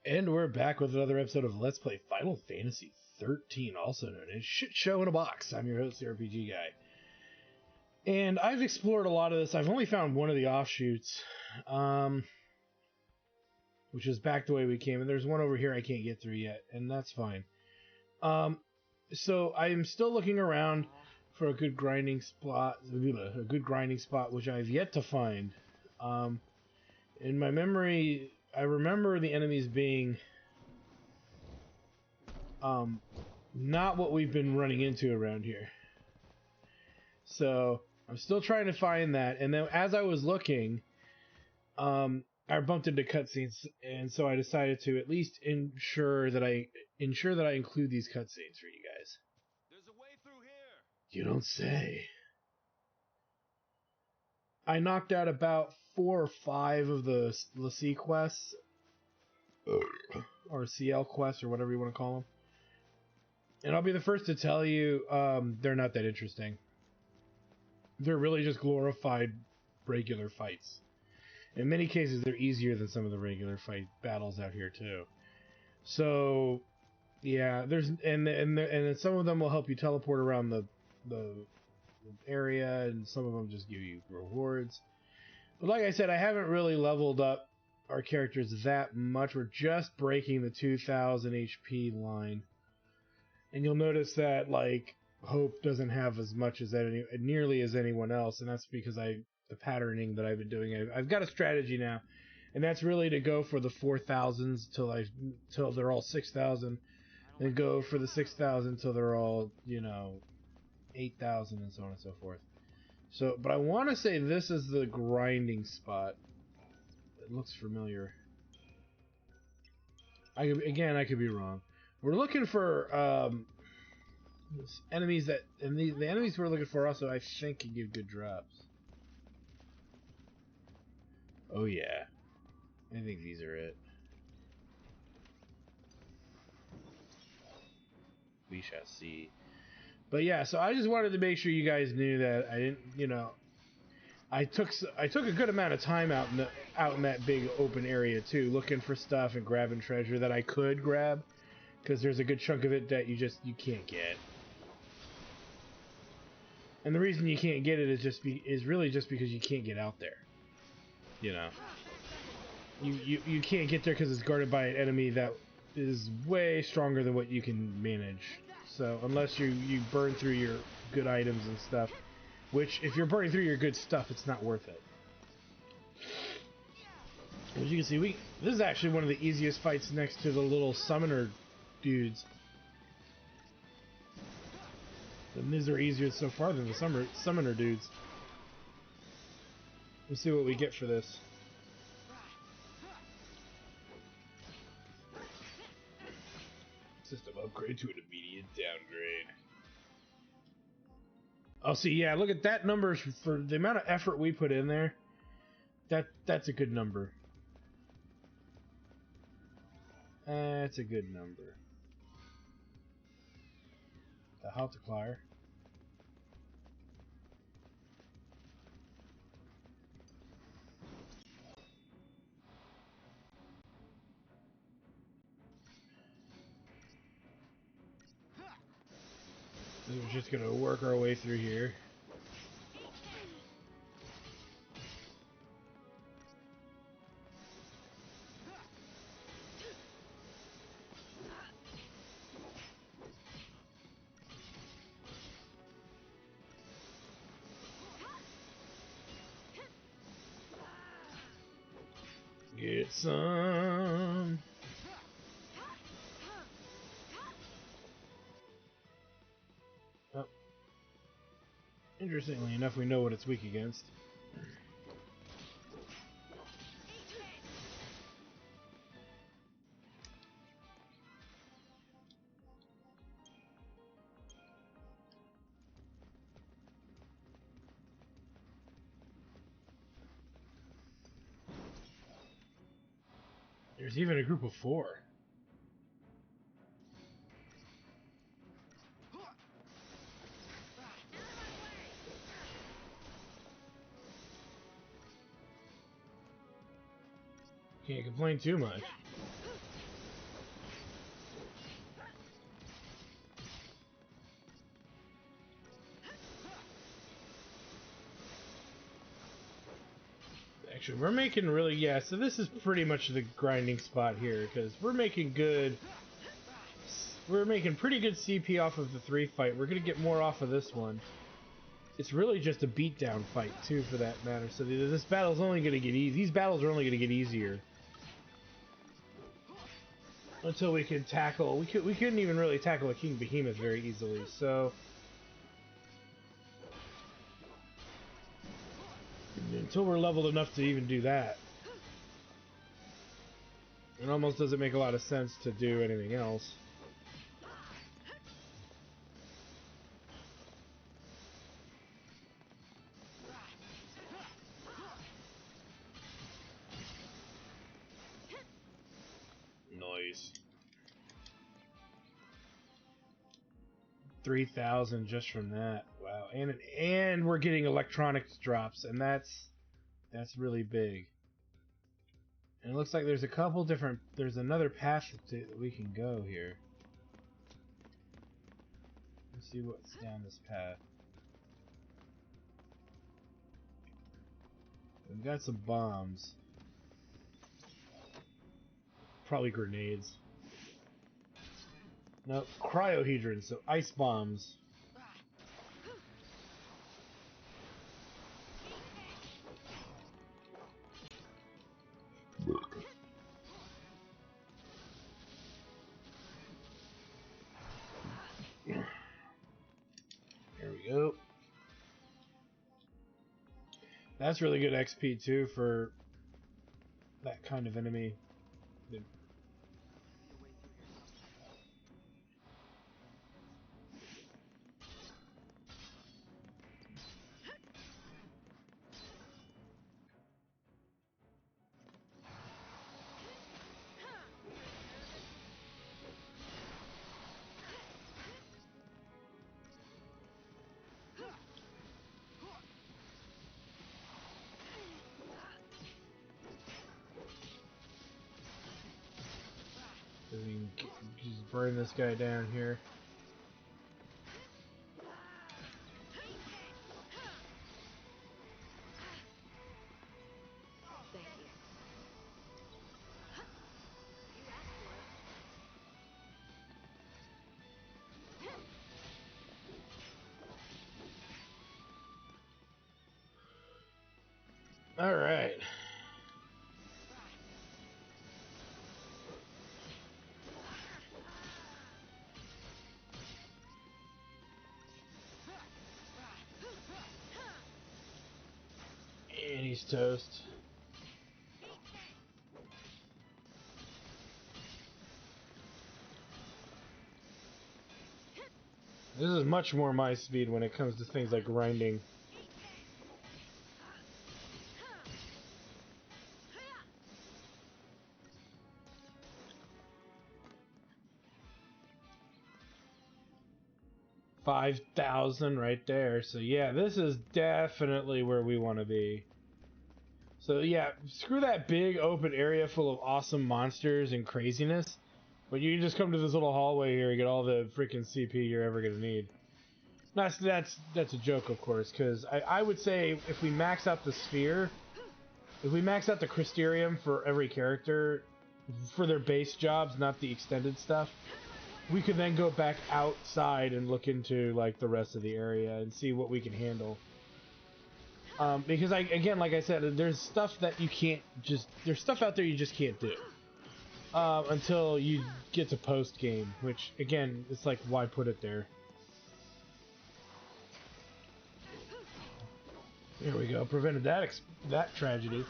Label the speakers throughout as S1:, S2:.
S1: And we're back with another episode of Let's Play Final Fantasy XIII, also known as Shit Show in a Box. I'm your host, the RPG Guy. And I've explored a lot of this. I've only found one of the offshoots, which is back the way we came. And there's one over here I can't get through yet, and that's fine. So I'm still looking around for a good grinding spot, which I've yet to find. In my memory, I remember the enemies being not what we've been running into around here. So I'm still trying to find that, and then as I was looking, I bumped into cutscenes, and so I decided to at least ensure that I include these cutscenes for you guys.
S2: There's a way through here.
S1: You don't say. I knocked out about 4 or 5 of the C quests, or CL quests, or whatever you want to call them. And I'll be the first to tell you, they're not that interesting. They're really just glorified regular fights. In many cases, they're easier than some of the regular fight battles out here too. So, yeah, and some of them will help you teleport around the area, and some of them just give you rewards. But like I said, I haven't really leveled up our characters that much. We're just breaking the 2000 HP line. And you'll notice that, like, Hope doesn't have as much as nearly as anyone else, and that's because the patterning that I've been doing. I've got a strategy now, and that's really to go for the 4000s till they're all 6000, and go for the 6000 till they're all, 8000, and so on and so forth. So, but I want to say this is the grinding spot. It looks familiar. I could be wrong. We're looking for enemies the enemies we're looking for also, I think, can give good drops. Oh yeah, I think these are it. We shall see. But yeah, so I just wanted to make sure you guys knew that I didn't, I took a good amount of time out in that big open area too, looking for stuff and grabbing treasure that I could grab, because there's a good chunk of it that you can't get. And the reason you can't get it is really just because you can't get out there. You can't get there because it's guarded by an enemy that is way stronger than what you can manage. So unless you burn through your good items and stuff, which if you're burning through your good stuff, it's not worth it. As you can see, this is actually one of the easiest fights next to the little summoner dudes. And these are easier so far than the summoner dudes. Let's see what we get for this. System upgrade to an immediate downgrade. Oh, see, yeah, look at that number for the amount of effort we put in there. That's a good number. That's a good number. The multiplier. We're just gonna work our way through here. Get some. Oh. Interestingly enough, we know what it's weak against. There's even a group of 4. Can't complain too much. Actually, we're making really, yeah, so this is pretty much the grinding spot here, because we're making pretty good CP off of the 3 fight. We're going to get more off of this one. It's really just a beatdown fight, too, for that matter. So this battle's only going to get easy. These battles are only going to get easier. Until we can tackle... We couldn't even really tackle a King Behemoth very easily, so... Until we're leveled enough to even do that. It almost doesn't make a lot of sense to do anything else. Nice. 3,000 just from that. Wow. And we're getting electronics drops, and that's really big. And it looks like there's a couple different... There's another path that we can go here. Let's see what's down this path. We've got some bombs. Probably grenades. No, cryohedrons, so ice bombs. There we go. That's really good XP too for that kind of enemy. We can just burn this guy down here.
S3: Thank you. You asked for it.
S1: All right. And he's toast. This is much more my speed when it comes to things like grinding. $5,000 right there. So yeah, this is definitely where we want to be. So yeah, screw that big open area full of awesome monsters and craziness. But you can just come to this little hallway here and get all the freaking CP you're ever gonna need. That's a joke, of course, because I would say if we max out the sphere, if we max out the Crystarium for every character for their base jobs, not the extended stuff, we could then go back outside and look into like the rest of the area and see what we can handle. Because again, like I said, there's stuff that you can't there's stuff out there you just can't do until you get to post game, which again, it's like, why put it there? Here we go. Prevented that tragedy.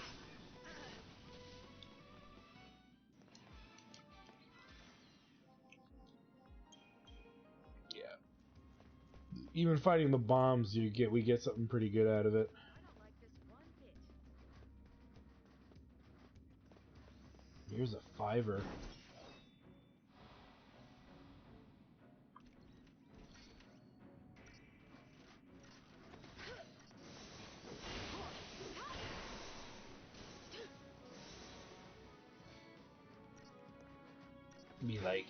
S1: Yeah. Even fighting the bombs, we get something pretty good out of it.
S3: I don't like this one bit.
S1: Here's a $5. Be like,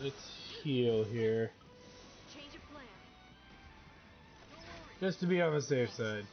S1: Let's heal here.
S3: Change of plan.
S1: Just to be on the safe side.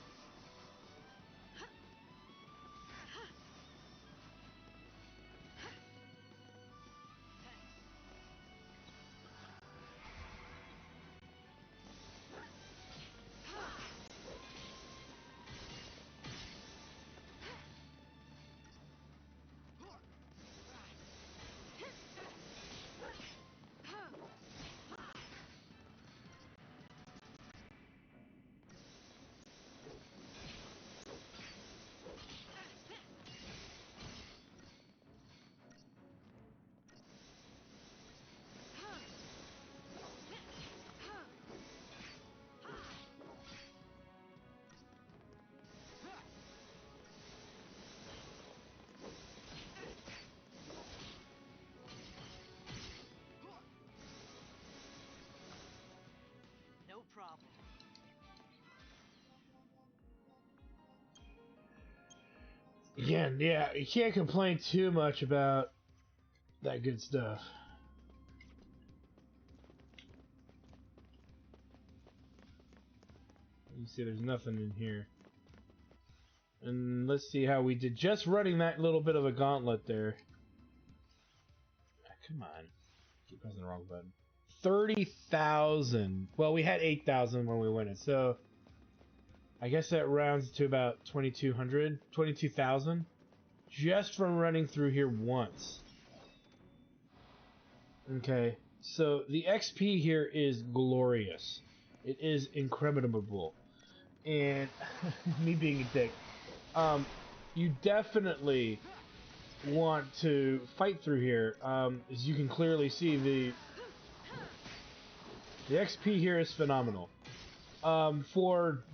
S3: No problem.
S1: Again, yeah, you can't complain too much about that good stuff. You see there's nothing in here. And let's see how we did just running that little bit of a gauntlet there. Ah, come on. Keep pressing the wrong button. 30,000. Well, we had 8,000 when we went it, so I guess that rounds to about 2,200, 22,000 just from running through here once. Okay, so the XP here is glorious. It is incredible. And me being a dick, you definitely want to fight through here. As you can clearly see, the XP here is phenomenal.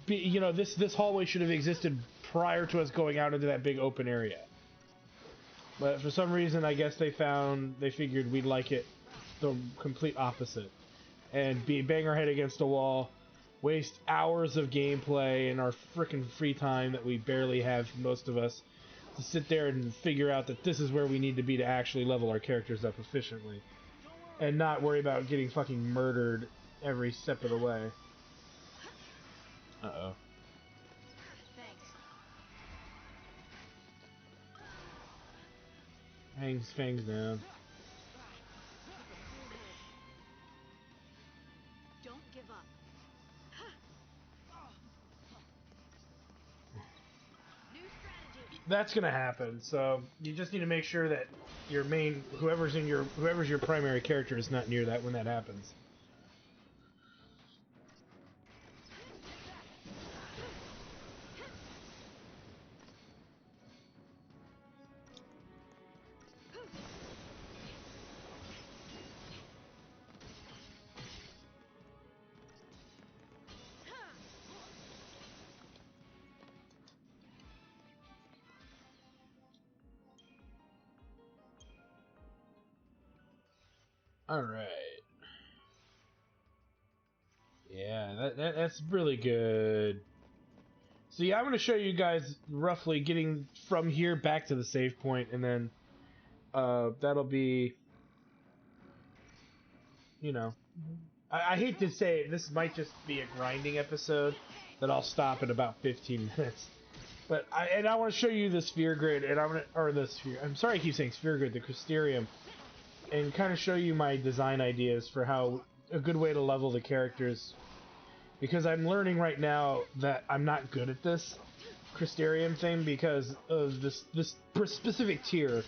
S1: This hallway should have existed prior to us going out into that big open area. But for some reason, I guess they figured we'd like it the complete opposite. And bang our head against a wall, waste hours of gameplay and our frickin' free time that we barely have, most of us, to sit there and figure out that this is where we need to be to actually level our characters up efficiently. And not worry about getting fucking murdered every step of the way. Uh-oh.
S3: Thanks.
S1: Hangs fangs down.
S3: Don't give up. New strategy.
S1: That's gonna happen, so you just need to make sure that your main whoever's your primary character is not near that when that happens. Alright. Yeah, that's really good. So yeah, I'm going to show you guys roughly getting from here back to the save point, and then that'll be, you know, I hate to say it, this might just be a grinding episode that I'll stop at about 15 minutes. But I want to show you the sphere grid, and I'm sorry I keep saying sphere grid, the Crysterium, and kind of show you my design ideas for how a good way to level the characters, because I'm learning right now that I'm not good at this Crysterium thing because of this specific tier,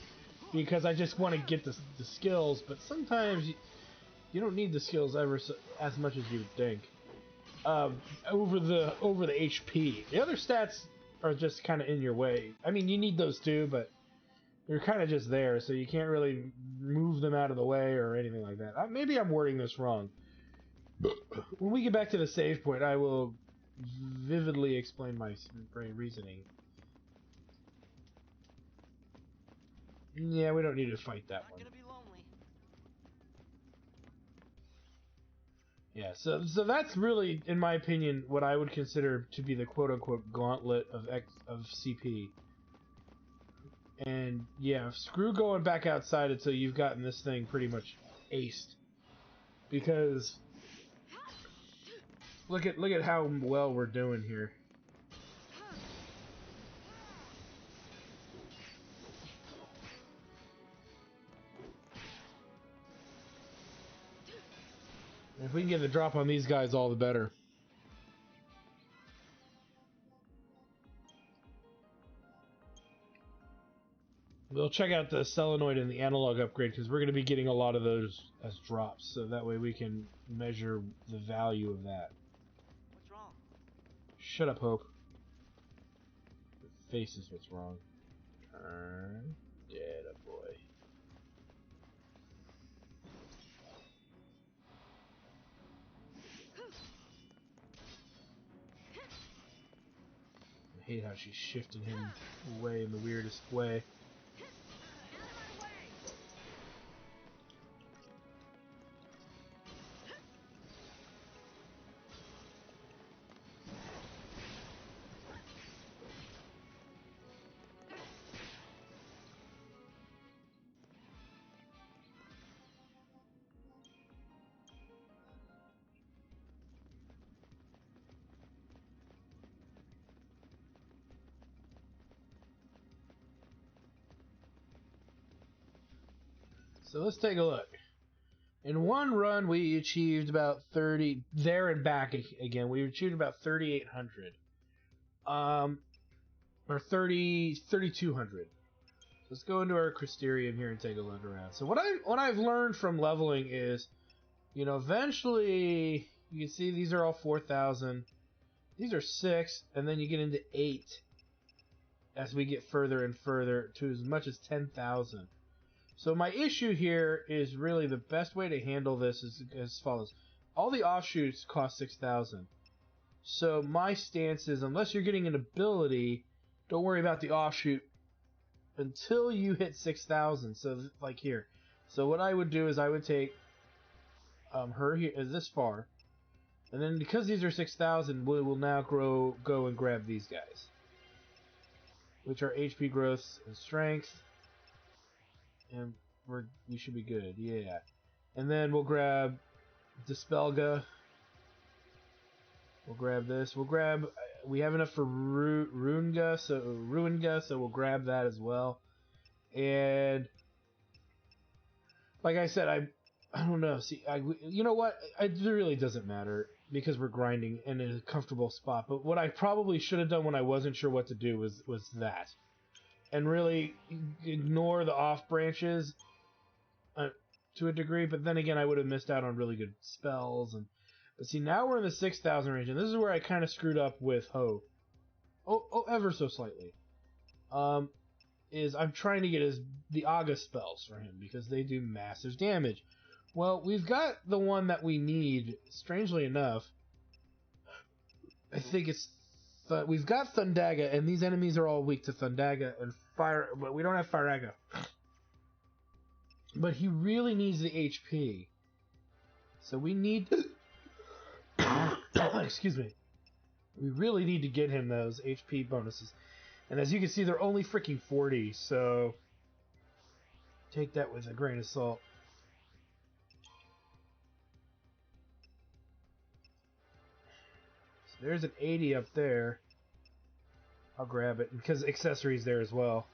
S1: because I just want to get the skills, but sometimes you don't need the skills as much as you would think. Over the HP, the other stats are just kind of in your way. I mean, you need those too, but they're kind of just there, so you can't really move them out of the way or anything like that. Maybe I'm wording this wrong. When we get back to the save point, I will vividly explain my reasoning. Yeah, we don't need to fight that
S3: Not
S1: one.
S3: gonna be lonely.
S1: Yeah, so that's really, in my opinion, what I would consider to be the quote-unquote gauntlet of CP. And yeah, screw going back outside until you've gotten this thing pretty much aced. because look at how well we're doing here. If we can get a drop on these guys, all the better. We'll check out the solenoid and the analog upgrade because we're going to be getting a lot of those as drops, so that way we can measure the value of that.
S4: What's wrong?
S1: Shut up, Hope. Your face is what's wrong. Turn. Yeah, that boy. I hate how she's shifting him away in the weirdest way. So let's take a look. In one run, we achieved about 30 there and back again. We achieved about 3,800, or 3,200. Let's go into our Crystarium here and take a look around. So what I've learned from leveling is, you know, eventually you can see these are all 4,000. These are 6, and then you get into 8 as we get further and further to as much as 10,000. So my issue here is really the best way to handle this is as follows. All the offshoots cost 6,000. So my stance is, unless you're getting an ability, don't worry about the offshoot until you hit 6,000. So like here. So what I would do is I would take her here this far. And then because these are 6,000, we will now go and grab these guys. Which are HP growth and strength. And we should be good, yeah. And then we'll grab Dispelga. We'll grab this. We have enough for Ruinga, so we'll grab that as well. And like I said, I don't know. See, you know what? It really doesn't matter because we're grinding in a comfortable spot. But what I probably should have done when I wasn't sure what to do was that. And really ignore the off branches to a degree, but then again, I would have missed out on really good spells. But see, now we're in the 6,000 range, and this is where I kind of screwed up with Ho. Oh, ever so slightly. Is I'm trying to get the Aga spells for him because they do massive damage. Well, we've got the one that we need. Strangely enough, I think it's. We've got Thundaga, and these enemies are all weak to Thundaga and Fire, but we don't have Firaga. But he really needs the HP. So we need... Excuse me. We really need to get him those HP bonuses. And as you can see, they're only freaking 40, so... Take that with a grain of salt. There's an 80 up there. I'll grab it, because accessories there as well.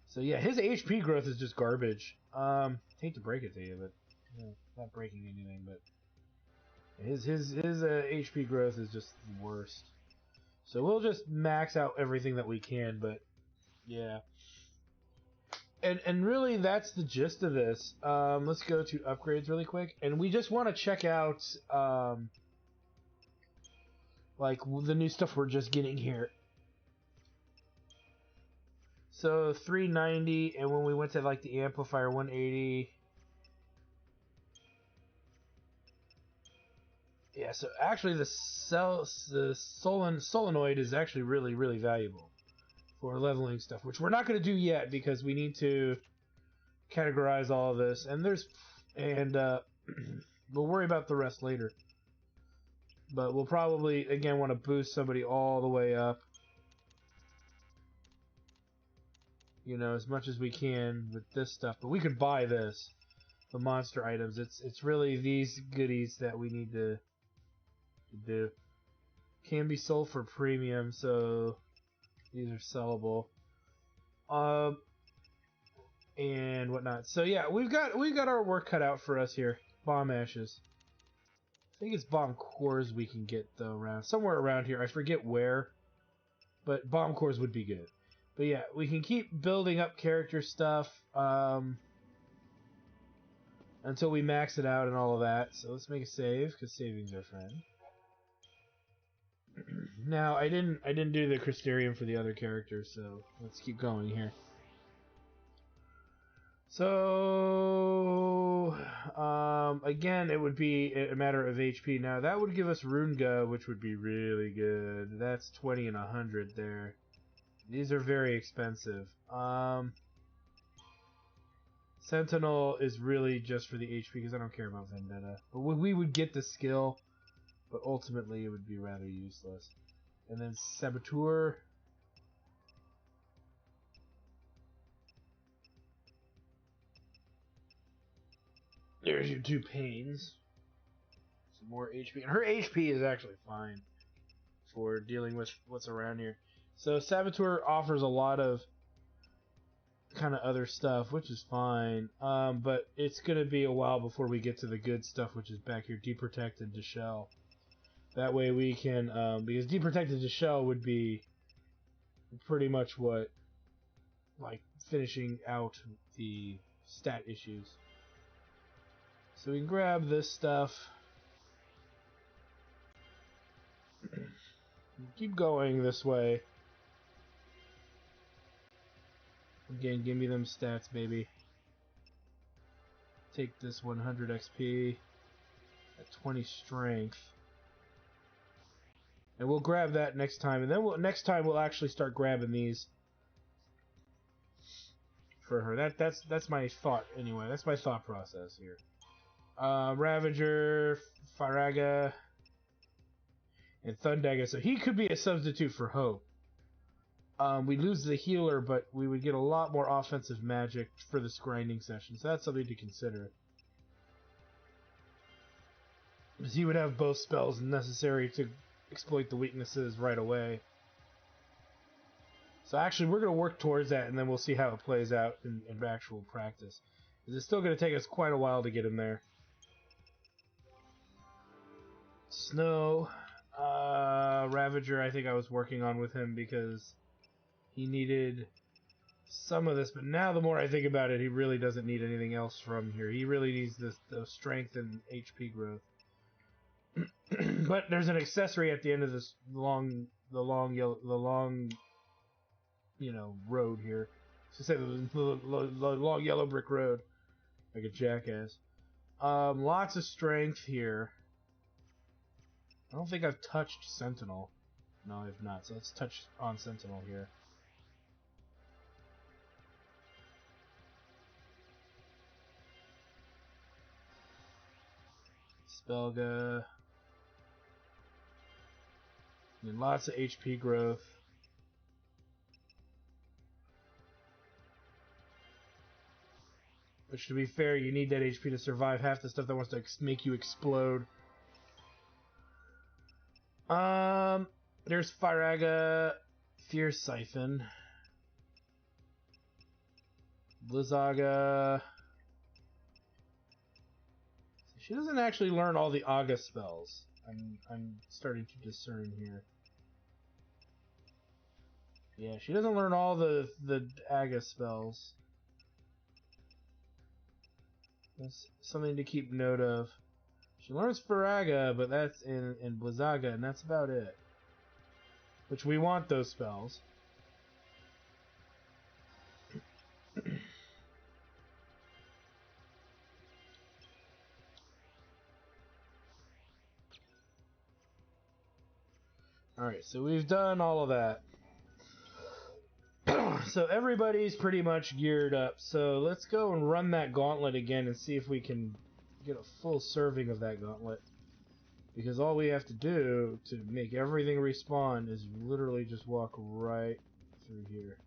S1: So yeah, his HP growth is just garbage. Hate to break it to you, but not breaking anything, but his HP growth is just the worst. So we'll just max out everything that we can, but yeah. And really, that's the gist of this. Let's go to upgrades really quick, and we just want to check out like the new stuff we're just getting here. So 390, and when we went to like the amplifier, 180. Yeah, so actually the solenoid is actually really valuable for leveling stuff, which we're not going to do yet because we need to categorize all of this, and we'll worry about the rest later. But we'll probably again want to boost somebody all the way up, you know, as much as we can with this stuff. But we could buy this. the monster items. It's really these goodies that we need to do. Can be sold for premium, so these are sellable. And whatnot. So yeah, we've got our work cut out for us here. Bomb ashes. I think it's bomb cores we can get though around somewhere around here. I forget where, but bomb cores would be good. But yeah, we can keep building up character stuff until we max it out and all of that. So let's make a save because saving's our friend. Now I didn't do the Crystarium for the other characters, so let's keep going here. So, again, it would be a matter of HP. Now, that would give us Runga, which would be really good. That's 20 and 100 there. These are very expensive. Sentinel is really just for the HP, because I don't care about Vendetta. But we would get the skill, but ultimately it would be rather useless. And then Saboteur. There's your 2 pains. Some more HP. And her HP is actually fine for dealing with what's around here. So Saboteur offers a lot of kind of other stuff, which is fine. But it's going to be a while before we get to the good stuff, which is back here. Deprotect and Deshell. That way we can... because Deprotect and Deshell would be pretty much what... like, finishing out the stat issues. So we can grab this stuff. Keep going this way. Again, give me them stats, baby. Take this 100 XP at 20 strength. And we'll grab that next time. And then next time we'll actually start grabbing these for her. That's my thought anyway. That's my thought process here. Ravager, Faraga, and Thundaga. So he could be a substitute for Hope. We lose the healer, but we would get a lot more offensive magic for this grinding session. So that's something to consider. Because he would have both spells necessary to exploit the weaknesses right away. So actually, we're going to work towards that, and then we'll see how it plays out in actual practice. Because it's still going to take us quite a while to get him there. Snow, Ravager, I think I was working on with him because he needed some of this, but now the more I think about it, he really doesn't need anything else from here. He really needs the strength and HP growth. But there's an accessory at the end of this long road here. To say the long yellow brick road, like a jackass. Lots of strength here. I don't think I've touched Sentinel. No, I've not. So let's touch on Sentinel here. Spelga. And lots of HP growth. Which, to be fair, you need that HP to survive half the stuff that wants to make you explode. There's Firaga, Fierce Siphon, Blizzaga. She doesn't actually learn all the Aga spells. I'm starting to discern here. Yeah, she doesn't learn all the Aga spells. That's something to keep note of. She learns Firaga, but that's in Blizzaga, and that's about it. Which we want those spells. Alright, so we've done all of that. So everybody's pretty much geared up. So let's go and run that gauntlet again and see if we can get a full serving of that gauntlet. Because all we have to do to make everything respawn is literally just walk right through here.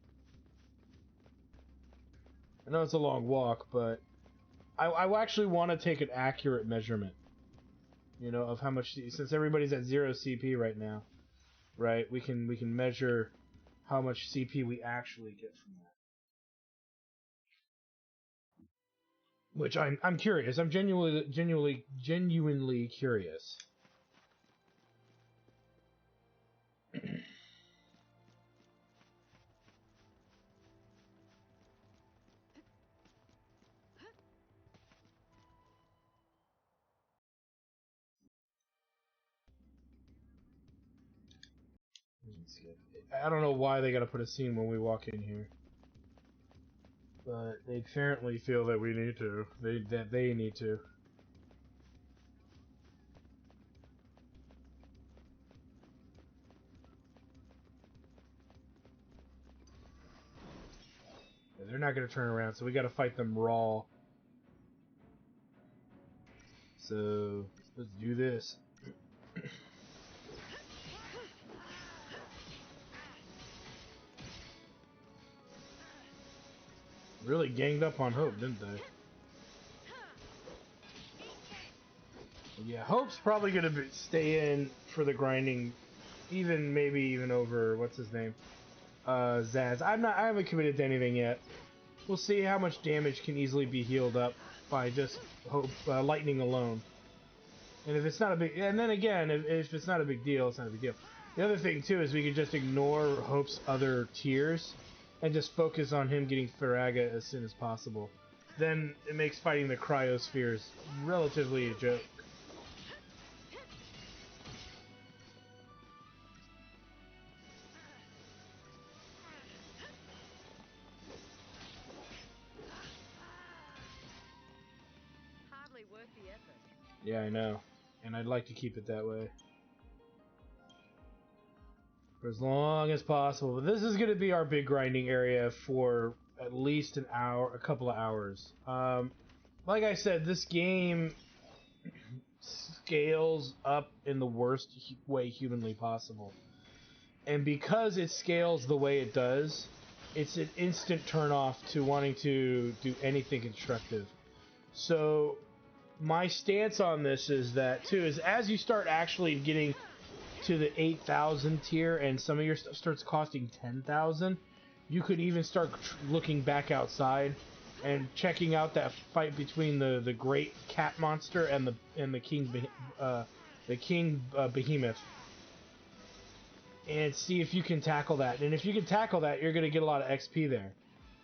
S1: I know it's a long walk, but I actually want to take an accurate measurement, you know, of how much, since everybody's at 0 CP right now, right? We can measure how much CP we actually get from that. Which I'm curious. I'm genuinely curious. I don't know why they gotta put a scene when we walk in here, but they apparently feel that we need to. They need to. Yeah, they're not gonna turn around, so we gotta fight them raw. So let's do this. Really ganged up on Hope, didn't they? Yeah, Hope's probably gonna stay in for the grinding, maybe even over what's his name, Zaz. I haven't committed to anything yet. We'll see how much damage can easily be healed up by just Hope lightning alone. And if it's not a big, and then again, if it's not a big deal, it's not a big deal. The other thing too is we could just ignore Hope's other tiers and just focus on him getting Faraga as soon as possible. Then it makes fighting the cryospheres relatively a joke.
S3: Hardly worth the effort.
S1: Yeah, I know. And I'd like to keep it that way. For as long as possible. But this is going to be our big grinding area for at least an hour, a couple of hours. Like I said, this game scales up in the worst way humanly possible. And because it scales the way it does, it's an instant turnoff to wanting to do anything constructive. So my stance on this is that too, is as you start actually getting to the 8,000 tier and some of your stuff starts costing 10,000, you could even start looking back outside and checking out that fight between the great cat monster and the king behemoth, and see if you can tackle that. And if you can tackle that, you're gonna get a lot of XP there,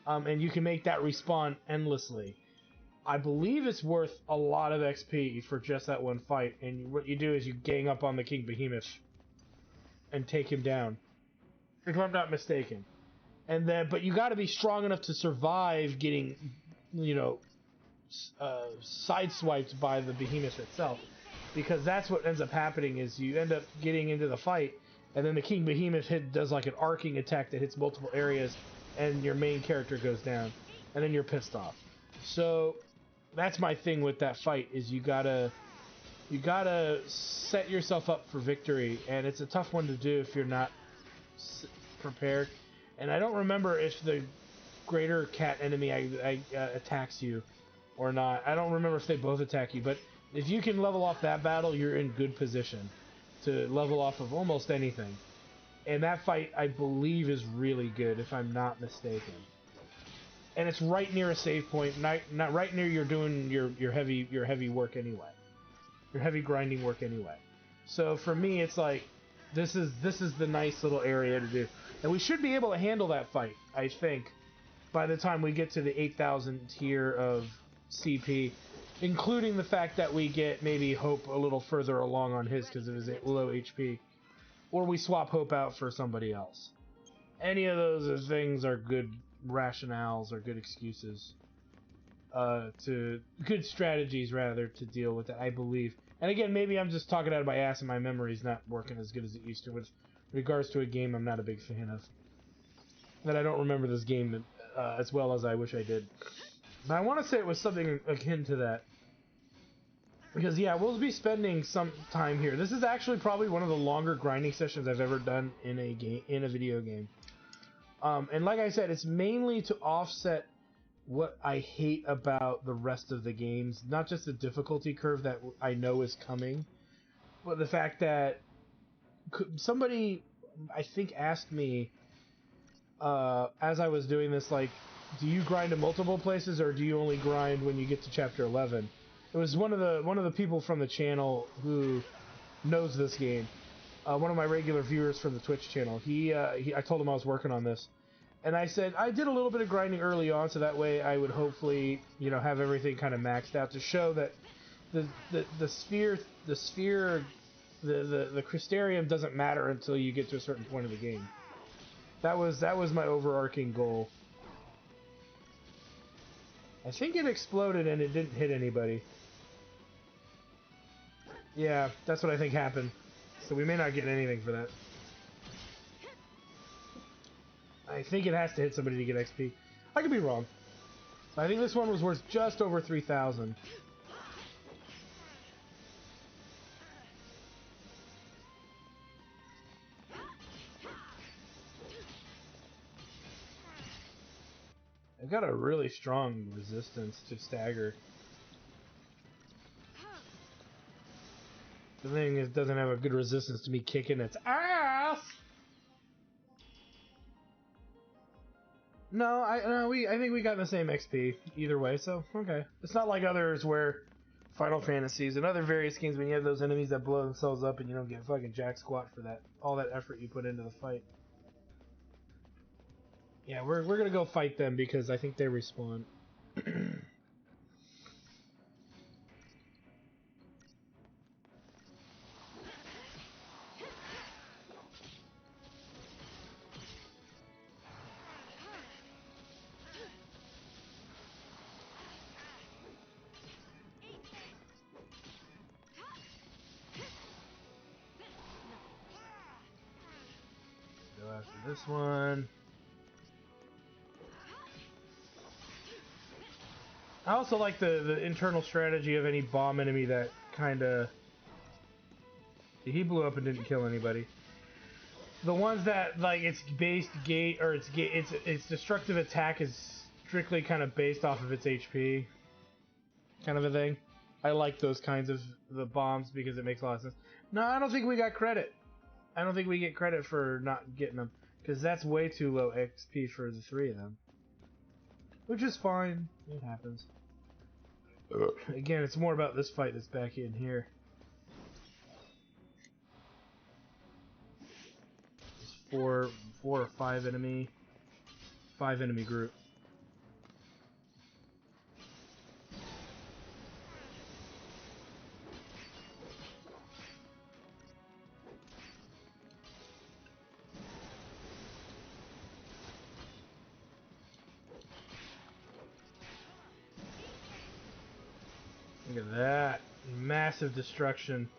S1: and you can make that respawn endlessly. I believe it's worth a lot of XP for just that one fight, and what you do is you gang up on the king behemoth and take him down, if I'm not mistaken. And then, but you got to be strong enough to survive getting, you know, sideswiped by the behemoth itself, because that's what ends up happening is you end up getting into the fight, and then the king behemoth does like an arcing attack that hits multiple areas, and your main character goes down, and then you're pissed off. So that's my thing with that fight, is you gotta set yourself up for victory, and it's a tough one to do if you're not prepared. And I don't remember if the greater cat enemy attacks you or not. I don't remember if they both attack you, but if you can level off that battle, you're in good position to level off of almost anything. And that fight, I believe, is really good, if I'm not mistaken. And it's right near a save point, not right near you're doing your heavy work anyway. Your heavy grinding work anyway. So for me, it's like this is the nice little area to do, and we should be able to handle that fight, I think, by the time we get to the 8,000 tier of CP, including the fact that we get maybe Hope a little further along on his because of his low HP, or we swap Hope out for somebody else. Any of those things are good rationales or good excuses, to good strategies rather, to deal with it, I believe. And again, maybe I'm just talking out of my ass and my memory's not working as good as it used to with regards to a game I'm not a big fan of. That I don't remember this game as well as I wish I did. But I want to say it was something akin to that. Because yeah, we'll be spending some time here. This is actually probably one of the longer grinding sessions I've ever done in a video game. And like I said, it's mainly to offset what I hate about the rest of the games. Not just the difficulty curve that I know is coming, but the fact that somebody, I think, asked me as I was doing this, like, do you grind in multiple places or do you only grind when you get to chapter 11? It was one of the people from the channel who knows this game. One of my regular viewers from the Twitch channel. I told him I was working on this, and I said I did a little bit of grinding early on, so that way I would hopefully, you know, have everything kind of maxed out to show that the Crystarium doesn't matter until you get to a certain point of the game. That was my overarching goal. I think it exploded and it didn't hit anybody. Yeah, that's what I think happened. So we may not get anything for that. I think it has to hit somebody to get XP. I could be wrong. I think this one was worth just over 3,000. I've got a really strong resistance to stagger. The thing is, it doesn't have a good resistance to me kicking its ass. No, I think we got the same XP either way, so okay. It's not like others where Final Fantasies and other various games when you have those enemies that blow themselves up and you don't get fucking jack squat for that, all that effort you put into the fight. Yeah, we're gonna go fight them because I think they respawn. Go after this one. I also like the internal strategy of any bomb enemy that kind of... He blew up and didn't kill anybody. The ones that, like, its based gate, or its destructive attack is strictly kind of based off of its HP. Kind of a thing. I like those kinds of the bombs because it makes a lot of sense. No, I don't think we got credit. I don't think we get credit for not getting them. Because that's way too low XP for the three of them. Which is fine. It happens. Again, it's more about this fight that's back in here. There's four or five enemy group. Look at that. Massive destruction.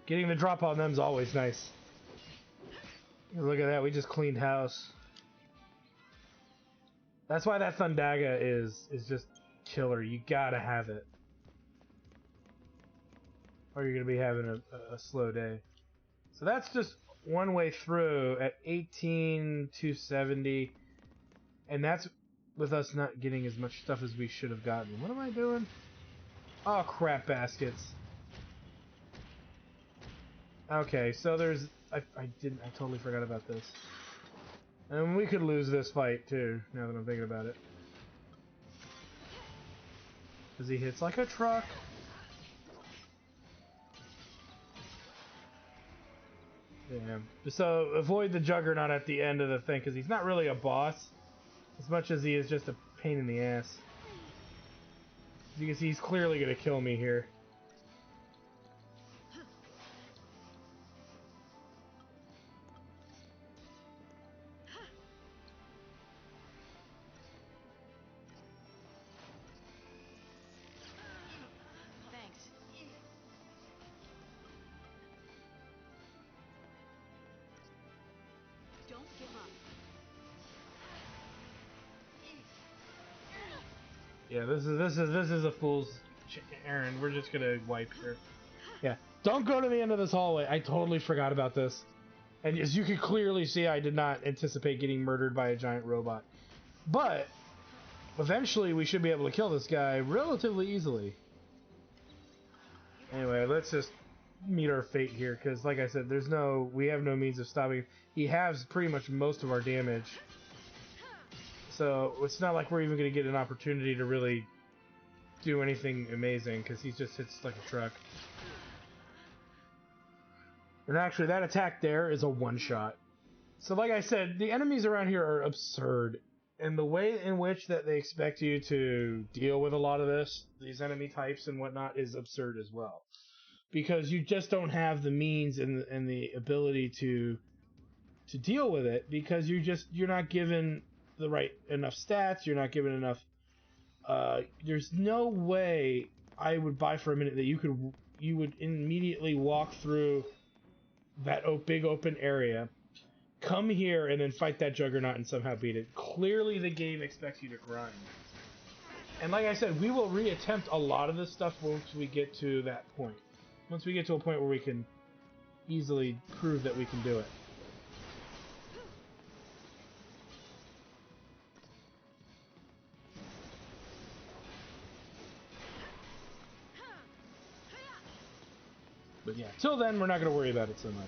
S1: Getting the drop on them is always nice. Look at that, we just cleaned house. That's why that Thundaga is just killer. You gotta have it. Or you're gonna be having a slow day. So that's just one way through at 18,270. And that's with us not getting as much stuff as we should have gotten. What am I doing? Oh, crap baskets. Okay, so there's... I totally forgot about this. And we could lose this fight, too, now that I'm thinking about it. Because he hits like a truck. Yeah. So, avoid the Juggernaut at the end of the thing, because he's not really a boss. As much as he is just a pain in the ass. You can see he's clearly going to kill me here.
S3: Thanks. Don't give up.
S1: Yeah, this is a fool's errand. We're just gonna wipe here. Yeah, don't go to the end of this hallway. I totally forgot about this. And as you can clearly see, I did not anticipate getting murdered by a giant robot. But eventually we should be able to kill this guy relatively easily. Anyway, let's just meet our fate here, because like I said, we have no means of stopping. He has pretty much most of our damage. So it's not like we're even going to get an opportunity to really do anything amazing, because he just hits like a truck. And actually, that attack there is a one-shot. So like I said, the enemies around here are absurd. And the way in which that they expect you to deal with a lot of these enemy types and whatnot, is absurd as well. Because you just don't have the means and the ability to deal with it, because you're not given the right enough stats, you're not given enough. There's no way I would buy for a minute that you would immediately walk through that big open area, come here, and then fight that juggernaut and somehow beat it. Clearly the game expects you to grind. And like I said, we will reattempt a lot of this stuff once we get to that point. Once we get to a point where we can easily prove that we can do it. But yeah, till then, we're not going to worry about it so much.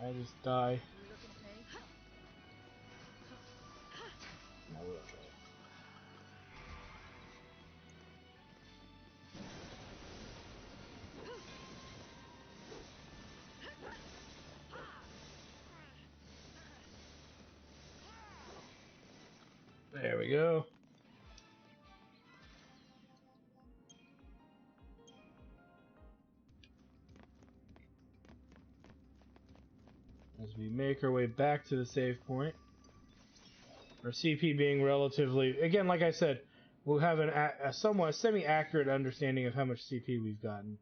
S1: I just die. No, we're okay. There we go. As we make our way back to the save point. Our CP being relatively... Again, like I said, we'll have a somewhat semi-accurate understanding of how much CP we've gotten.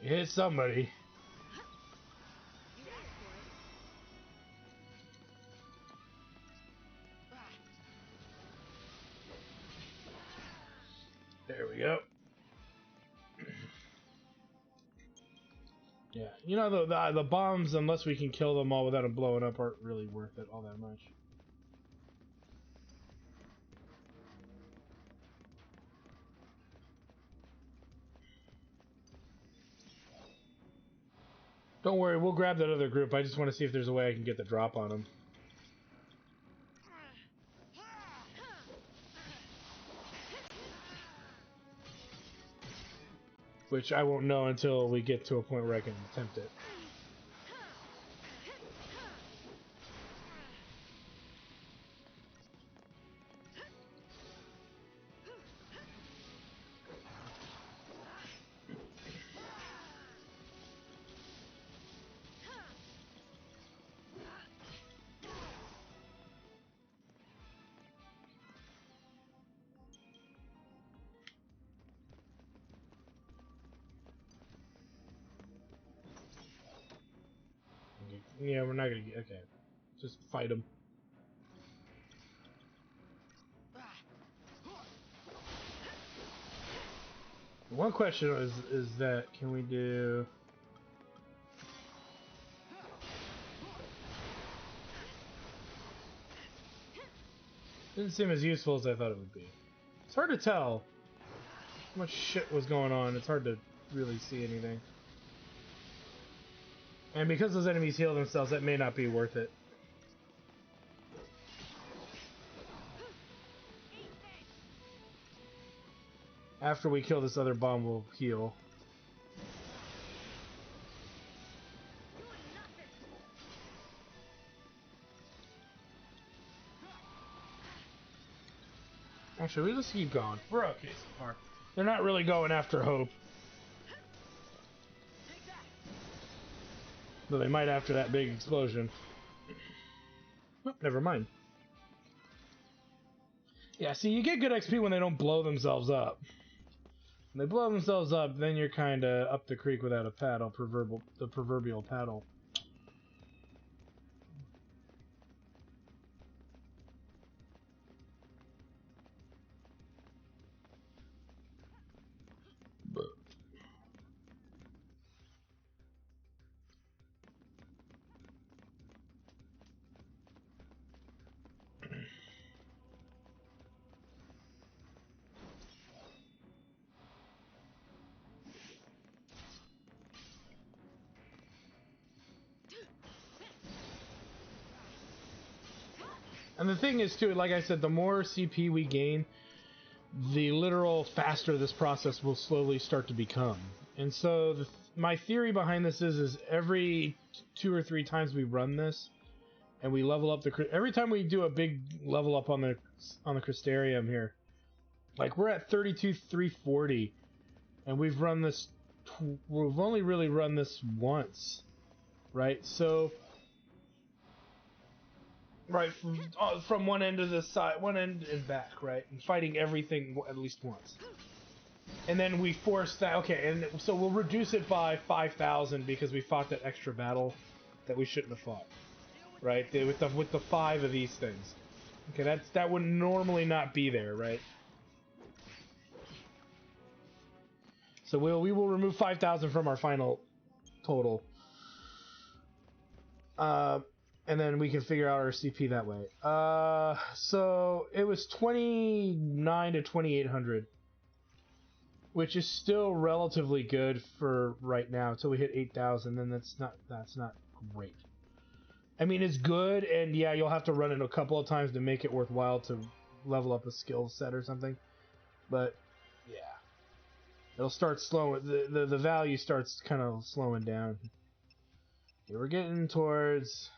S1: You hit somebody. There we go. Yeah, you know, the bombs, unless we can kill them all without them blowing up, aren't really worth it all that much. Don't worry, we'll grab that other group. I just want to see if there's a way I can get the drop on them. Which I won't know until we get to a point where I can attempt it. Yeah, we're not gonna get... Okay. Just fight him. One question is that, can we do... Didn't seem as useful as I thought it would be. It's hard to tell how much shit was going on. It's hard to really see anything. And because those enemies heal themselves, that may not be worth it. After we kill this other bomb, we'll heal. Actually, we just keep going. We're okay so far. They're not really going after Hope. Though they might after that big explosion. Oh, never mind. Yeah, see, you get good XP when they don't blow themselves up. When they blow themselves up, then you're kind of up the creek without a paddle, the proverbial paddle. And the thing is, too, like I said, the more CP we gain, the literal faster this process will slowly start to become. And so, my theory behind this is every 2 or 3 times we run this, and we level up every time we do a big level up on the Crystarium here, like we're at 32,340, and we've run this. We've only really run this once, right? So. Right, from one end to the side, one end and back, right? And fighting everything at least once. And then we force that, okay, and so we'll reduce it by 5,000 because we fought that extra battle that we shouldn't have fought. Right? With the 5 of these things. Okay, that would normally not be there, right? So we will remove 5,000 from our final total. And then we can figure out our CP that way. So it was 29 to 2,800, which is still relatively good for right now. Until we hit 8,000, then that's not great. I mean, it's good, and yeah, you'll have to run it a couple of times to make it worthwhile to level up a skill set or something. But yeah, it'll start slowing. The value starts kind of slowing down. Okay, we're getting towards.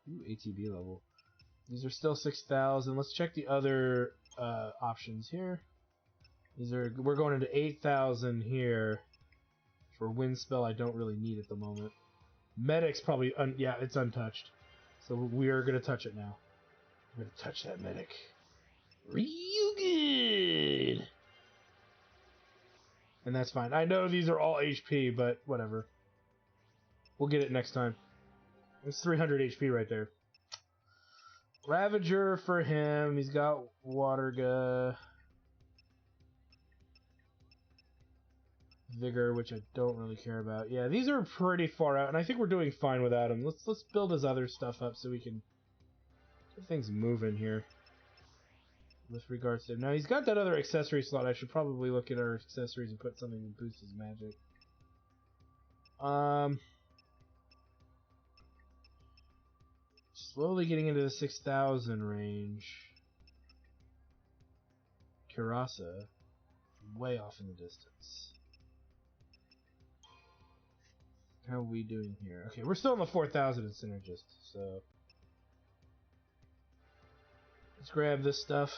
S1: Ooh, ATB level. These are still 6,000. Let's check the other options here. We're going into 8,000 here for wind spell. I don't really need at the moment. Medic's probably yeah, it's untouched. So we are gonna touch it now. I'm gonna touch that medic. Real good. And that's fine. I know these are all HP, but whatever. We'll get it next time. It's 300 HP right there. Ravager for him. He's got Water Vigor, which I don't really care about. Yeah, these are pretty far out, and I think we're doing fine without him. Let's build his other stuff up so we can get things moving here. With regards to him. Now, he's got that other accessory slot. I should probably look at our accessories and put something to boost his magic. Slowly getting into the 6,000 range. Kirasa, way off in the distance. How are we doing here? Okay, we're still in the 4,000 in Synergist, so... Let's grab this stuff.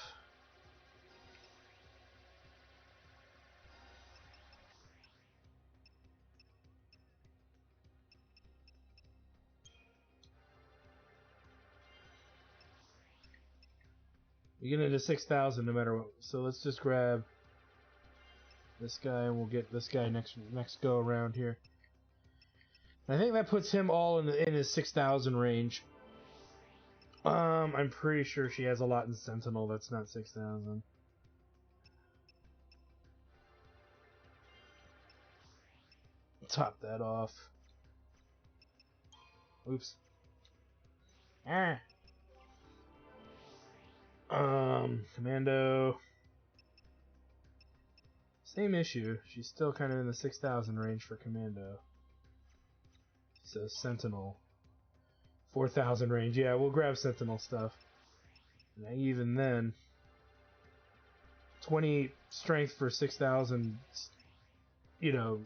S1: We get into 6,000 no matter what, so let's just grab this guy and we'll get this guy next go around here. I think that puts him all in his 6,000 range. I'm pretty sure she has a lot in Sentinel. That's not 6,000. Top that off. Oops. Ah. Commando. Same issue. She's still kind of in the 6,000 range for Commando. So Sentinel. 4,000 range. Yeah, we'll grab Sentinel stuff. And even then... 20 strength for 6,000, you know,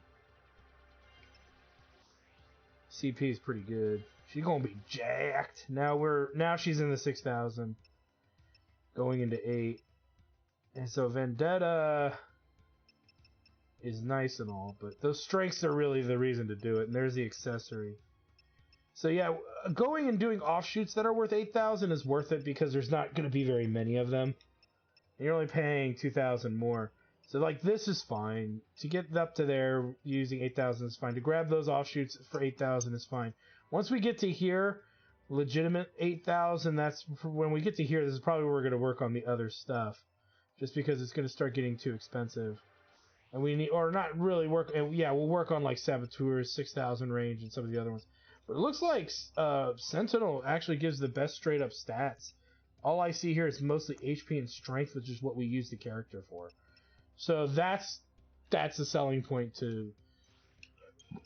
S1: CP is pretty good. She's gonna be jacked. Now she's in the 6,000, going into 8, and so Vendetta is nice and all, but those strengths are really the reason to do it, and there's the accessory. So yeah, going and doing offshoots that are worth 8,000 is worth it because there's not going to be very many of them. And you're only paying 2,000 more. So like this is fine. To get up to there using 8,000 is fine. To grab those offshoots for 8,000 is fine. Once we get to here, legitimate 8,000, that's when we get to here, this is probably where we're going to work on the other stuff. Just because it's going to start getting too expensive. And we need, or not really work, and yeah, we'll work on like Saboteurs, 6,000 range, and some of the other ones. But it looks like Sentinel actually gives the best straight up stats. All I see here is mostly HP and strength, which is what we use the character for. So that's a selling point to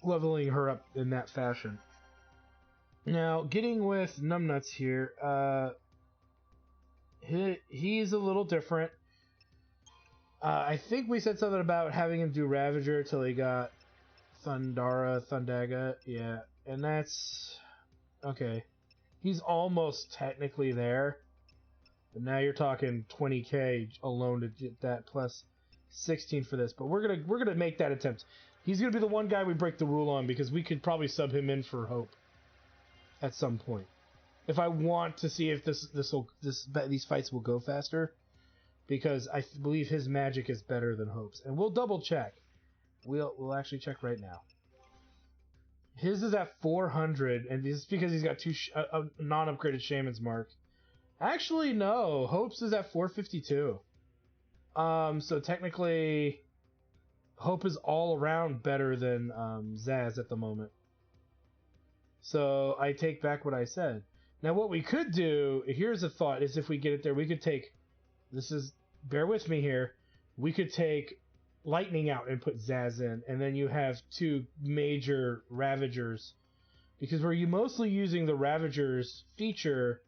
S1: leveling her up in that fashion. Now, getting with Numbnuts here, he's a little different. I think we said something about having him do Ravager till he got Thundaga, yeah, and that's okay. He's almost technically there, but now you're talking 20k alone to get that plus 16 for this. But we're gonna make that attempt. He's gonna be the one guy we break the rule on because we could probably sub him in for Hope at some point. If I want to see if these fights will go faster. Because I believe his magic is better than Hope's. And we'll double check. We'll actually check right now. His is at 400, and this is because he's got a non-upgraded Shaman's Mark. Actually, no. Hope's is at 452. So technically, Hope is all around better than Zaz at the moment. So I take back what I said. Now what we could do, here's a thought, is if we get it there, we could take... bear with me here. We could take Lightning out and put Zaz in, and then you have 2 major Ravagers. Because we're mostly using the Ravagers feature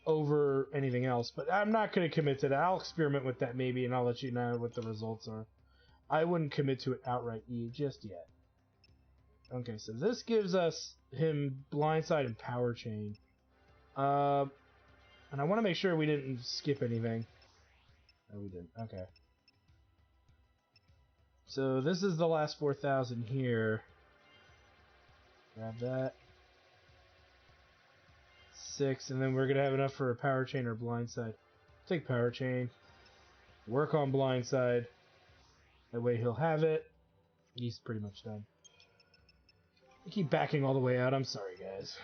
S1: over anything else. But I'm not going to commit to that. I'll experiment with that maybe, and I'll let you know what the results are. I wouldn't commit to it outright just yet. Okay, so this gives us him Blindside and Power Chain. And I want to make sure we didn't skip anything. No, we didn't. Okay. So this is the last 4,000 here. Grab that. 6, and then we're going to have enough for a Power Chain or Blindside. Take Power Chain. Work on Blindside. That way he'll have it. He's pretty much done. I keep backing all the way out. I'm sorry, guys.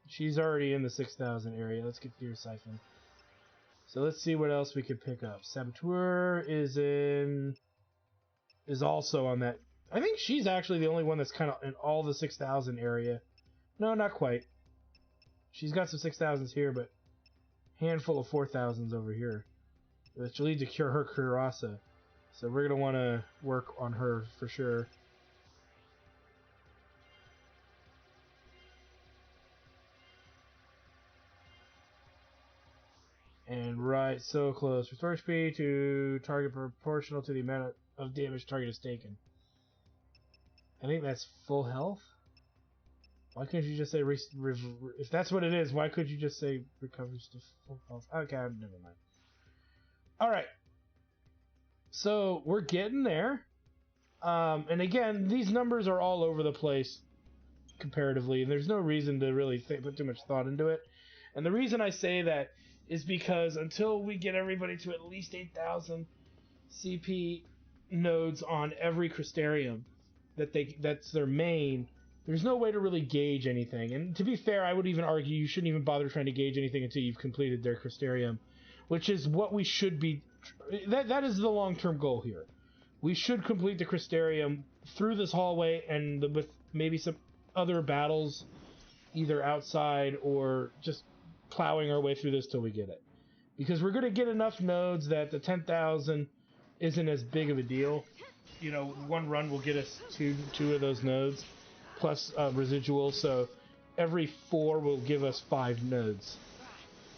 S1: She's already in the 6,000 area. Let's get Fear Siphon. So let's see what else we could pick up. Saboteur is also on that. I think she's actually the only one that's kind of in all the 6,000 area. No, not quite. She's got some 6,000s here, but handful of 4,000s over here. Which will lead to cure her Kurasa. So we're going to want to work on her for sure. And right, so close. Restore HP to target proportional to the amount of damage target is taken. I think that's full health. Why couldn't you just say... if that's what it is, why could you just say recovers to full health? Okay, never mind. Alright. So, we're getting there. And again, these numbers are all over the place comparatively, and there's no reason to really put too much thought into it. And the reason I say that is because until we get everybody to at least 8,000 CP nodes on every Crystarium, that's their main, there's no way to really gauge anything. And to be fair, I would even argue you shouldn't even bother trying to gauge anything until you've completed their Crystarium, which is what we should be... That is the long-term goal here. We should complete the Crystarium through this hallway and with maybe some other battles, either outside or just plowing our way through this till we get it. Because we're going to get enough nodes that the 10,000 isn't as big of a deal. You know, one run will get us two of those nodes, plus residual, so every 4 will give us 5 nodes.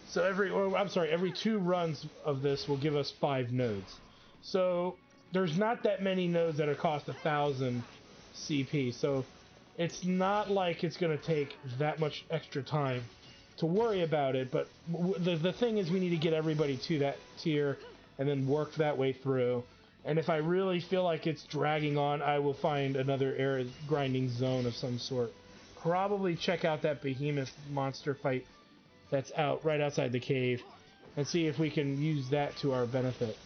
S1: So every 2 runs of this will give us 5 nodes. So there's not that many nodes that are cost 1,000 CP. So it's not like it's going to take that much extra time to worry about it. But the thing is, we need to get everybody to that tier and then work that way through. And if I really feel like it's dragging on, I will find another area grinding zone of some sort. Probably check out that behemoth monster fight that's out right outside the cave and see if we can use that to our benefit.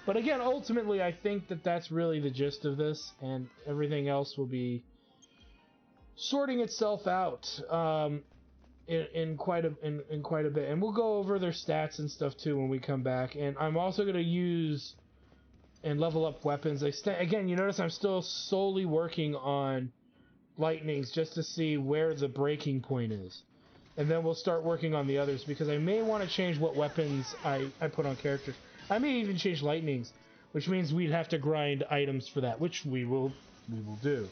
S1: But again, ultimately, I think that that's really the gist of this, and everything else will be sorting itself out in quite a bit. And we'll go over their stats and stuff too when we come back. And I'm also going to use and level up weapons. Again, you notice I'm still solely working on lightnings just to see where the breaking point is. And then we'll start working on the others, because I may want to change what weapons I put on characters. I may even change lightnings, which means we'd have to grind items for that, which we will do.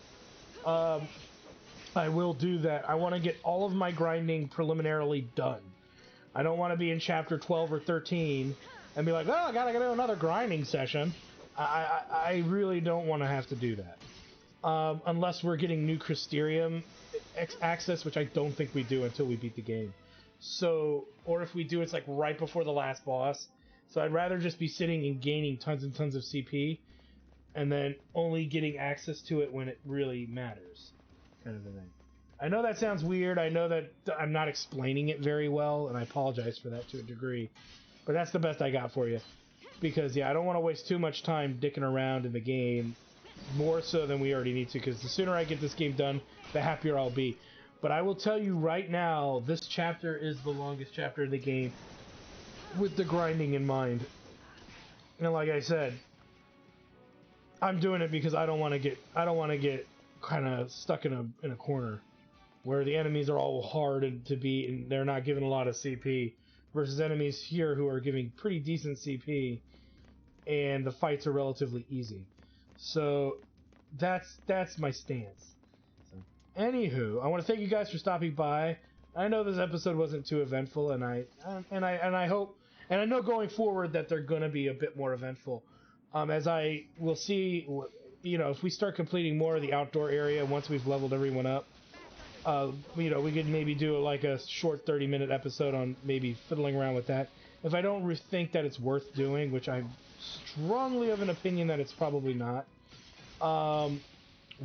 S1: I will do that. I want to get all of my grinding preliminarily done. I don't want to be in chapter 12 or 13 and be like, oh, I gotta do another grinding session. I really don't want to have to do that. Unless we're getting new Crystarium access, which I don't think we do until we beat the game. So, or if we do, it's like right before the last boss. So I'd rather just be sitting and gaining tons and tons of CP, and then only getting access to it when it really matters, kind of a thing. I know that sounds weird. I know that I'm not explaining it very well, and I apologize for that to a degree. But that's the best I got for you. Because, yeah, I don't want to waste too much time dicking around in the game, more so than we already need to, because the sooner I get this game done, the happier I'll be. But I will tell you right now, this chapter is the longest chapter of the game, with the grinding in mind. And like I said, I'm doing it because I don't want to get kind of stuck in a corner where the enemies are all hard to beat and they're not giving a lot of CP, versus enemies here who are giving pretty decent CP and the fights are relatively easy. So that's my stance. So, anywho, I want to thank you guys for stopping by. I know this episode wasn't too eventful, and I hope, and I know going forward that they're going to be a bit more eventful. As I will see, you know, if we start completing more of the outdoor area once we've leveled everyone up, you know, we could maybe do like a short 30-minute episode on maybe fiddling around with that. If I don't think that it's worth doing, which I'm strongly of an opinion that it's probably not,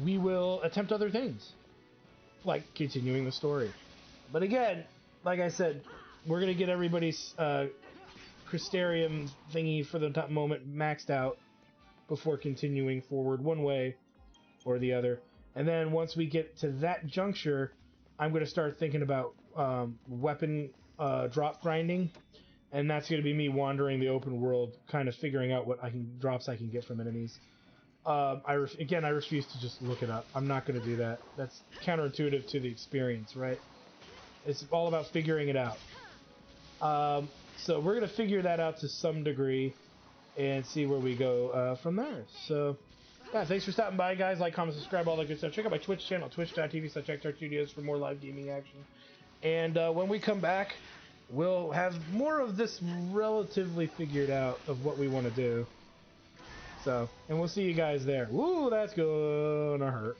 S1: we will attempt other things, like continuing the story. But again, like I said, we're going to get everybody's Crystarium thingy for the moment maxed out before continuing forward one way or the other. And then once we get to that juncture, I'm going to start thinking about weapon drop grinding. And that's going to be me wandering the open world, kind of figuring out what drops I can get from enemies. I refuse to just look it up. I'm not going to do that. That's counterintuitive to the experience, right? It's all about figuring it out. So we're going to figure that out to some degree and see where we go from there. So, yeah, thanks for stopping by, guys. Like, comment, subscribe, all that good stuff. Check out my Twitch channel, twitch.tv/XIII Studios, for more live gaming action. And when we come back, we'll have more of this relatively figured out of what we want to do. So, and we'll see you guys there. Woo, that's gonna hurt.